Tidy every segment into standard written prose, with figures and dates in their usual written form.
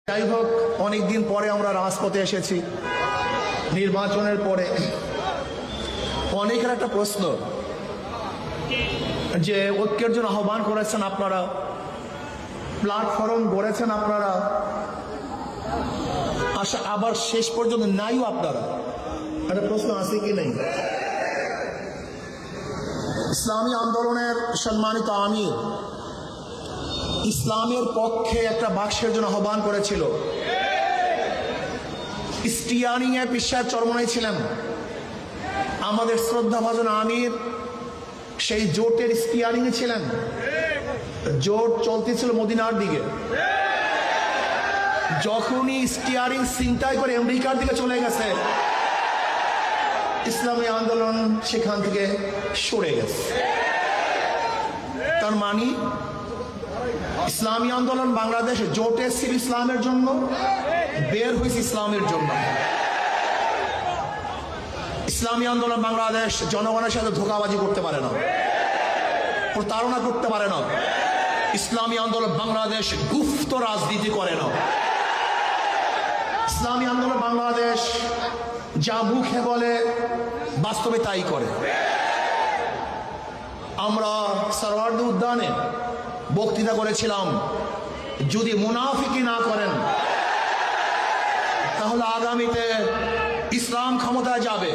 যাই হোক, অনেকদিন পরে আমরা রাজপথে এসেছি নির্বাচনের পরে। অনেকের একটা প্রশ্ন যে ঐক্যের জন্য আহ্বান করেছেন আপনারা, প্ল্যাটফর্ম গড়েছেন আপনারা, আশা আবার শেষ পর্যন্ত নাইও আপনারা। একটা প্রশ্ন আছে কি নেই? ইসলামী আন্দোলনের সম্মানিত আমির ইসলামের পক্ষে একটা বাক্সের জন্য আহ্বান করেছিল। স্টিয়ারিং এ পিসার চরমনাই ছিলেন আমাদের শ্রদ্ধাভাজন আমির, সেই জোটের স্টিয়ারিং এ ছিলেন। জোট চলতেছিল মদিনার দিকে, যখনই স্টিয়ারিং ছিনতাই করে আমেরিকার দিকে চলে গেছে, ইসলামী আন্দোলন সেখান থেকে সরে গেছে। তার মানে ইসলামী আন্দোলন বাংলাদেশ জোটে ছিল ইসলামের জন্য, বের হয়েছে ইসলামের জন্য। ইসলামী আন্দোলন বাংলাদেশ জনগণের সাথে ধোঁকাবাজি করতে পারে না, প্রতারণা করতে পারে না। ইসলামী আন্দোলন বাংলাদেশ গুপ্ত রাজনীতি করে না। ইসলামী আন্দোলন বাংলাদেশ যা মুখে বলে বাস্তবে তাই করে। আমরা সরওয়ার্দী উদ্যানে বক্তৃতা করেছিলাম, যদি মুনাফিকি না করেন তাহলে আগামীতে ইসলাম ক্ষমতায় যাবে।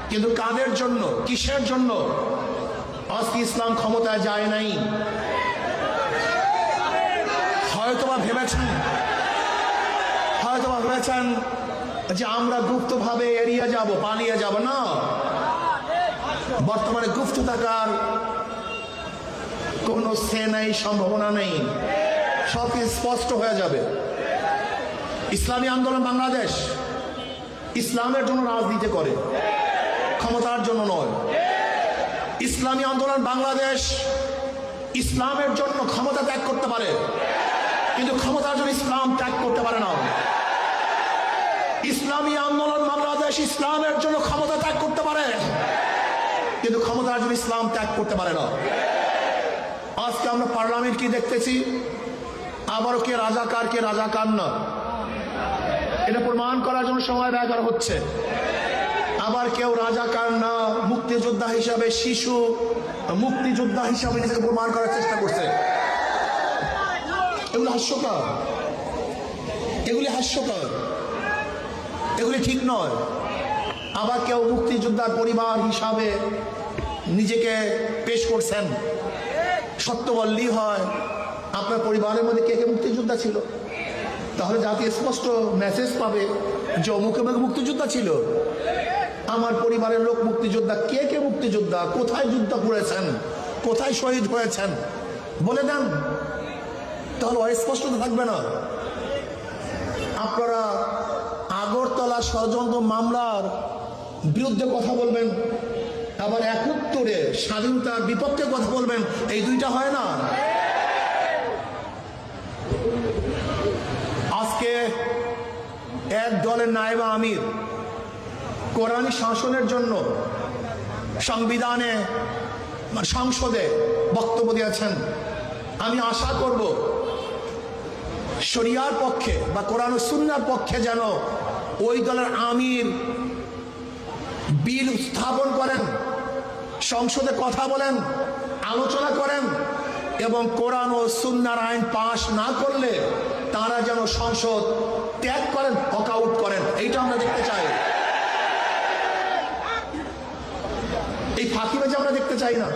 কিন্তু কাদের জন্য, কিসের জন্য আজকে ইসলাম ক্ষমতায় যায় নাই? হয়তোবা ভেবেছেন যে আমরা গুপ্তভাবে এড়িয়ে যাব, পালিয়ে যাব। না, বর্তমানে গুপ্ত থাকার কোনো সে নাই, সম্ভাবনা নেই, সব স্পষ্ট হয়ে যাবে। ইসলামী আন্দোলন বাংলাদেশ ইসলামের জন্য রাজনীতি করে, ক্ষমতার জন্য নয়। ইসলামী আন্দোলন বাংলাদেশ ইসলামের জন্য ক্ষমতা ত্যাগ করতে পারে, কিন্তু ক্ষমতার জন্য ইসলাম ত্যাগ করতে পারে না। ইসলামী আন্দোলন বাংলাদেশ ইসলামের জন্য ক্ষমতা ত্যাগ করতে পারে, কিন্তু ক্ষমতার জন্য ইসলাম ত্যাগ করতে পারে না। আজকে আমরা পার্লামেন্ট কি দেখতেছি, আবারও কে রাজাকার কে রাজাকার না, এটা প্রমাণ করার জন্য সময় ব্যয় করা হচ্ছে। আবার কেউ রাজাকার না, মুক্তিযোদ্ধা হিসাবে, শিশু মুক্তিযোদ্ধা হিসাবে নিজেকে প্রমাণ করার চেষ্টা করছে। এগুলি হাস্যকর, এগুলি ঠিক নয়। আবার কেউ মুক্তিযোদ্ধার পরিবার হিসাবে নিজেকে পেশ করছেন। সত্য বললেই হয়, আপনার পরিবারের মধ্যে কে কে মুক্তিযোদ্ধা ছিল, তাহলে জাতি স্পষ্ট মেসেজ পাবে যে অমুকে মুক্তিযোদ্ধা ছিল। আমার পরিবারের লোক মুক্তিযোদ্ধা, কে কে মুক্তিযোদ্ধা, কোথায় যুদ্ধ করেছেন, কোথায় শহীদ হয়েছেন বলে দেন, তাহলে অস্পষ্টতা থাকবে না। আপনারা আগরতলা ষড়যন্ত্র মামলার বিরুদ্ধে কথা বলবেন, আবার ৭১ স্বাধীনতার বিপক্ষে কথা বলবেন, এই দুইটা হয় না। আজকে এক দলের নায়েব আমির কোরআনী শাসনের জন্য সংসদে বক্তব্য দিয়েছেন। আমি আশা করব শরিয়ার পক্ষে বা কোরআন ও সুন্নাহর পক্ষে যেন ওই দলের আমির বিল স্থাপন করেন, সংসদে কথা বলেন, আলোচনা করেন, এবং কোরআন ও সুন্নাহর আইন পাশ না করলে তারা যেন সংসদ ত্যাগ করেন, ওয়াকআউট করেন। এইটা আমরা দেখতে চাই। এই ফাঁকিবাজি আমরা দেখতে চাই না।